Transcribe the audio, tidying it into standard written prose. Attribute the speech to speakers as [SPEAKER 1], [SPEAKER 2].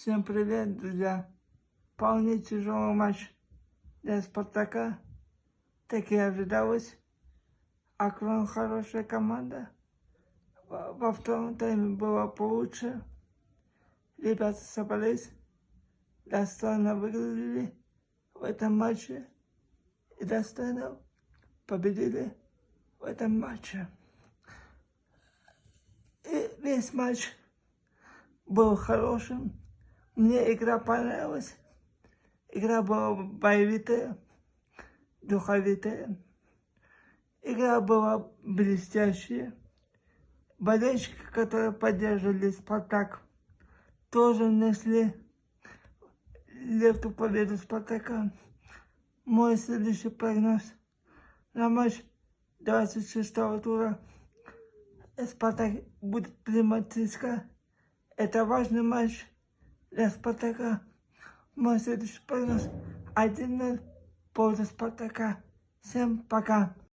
[SPEAKER 1] Всем привет, друзья! Вполне тяжелый матч для Спартака. Так и ожидалось. Акрон хорошая команда. Во втором тайме было получше. Ребята собрались, достойно выиграли в этом матче и достойно победили в этом матче. И весь матч был хорошим. Мне игра понравилась. Игра была боевитая, духовитая. Игра была блестящая. Болельщики, которые поддерживали «Спартак», тоже внесли лепту победу «Спартака». Мой следующий прогноз на матч 26-го тура. «Спартак» будет принимать ЦСКА. Это важный матч для «Спартака». Мой следующий прогноз 1-0 в пользу «Спартака». Всем пока.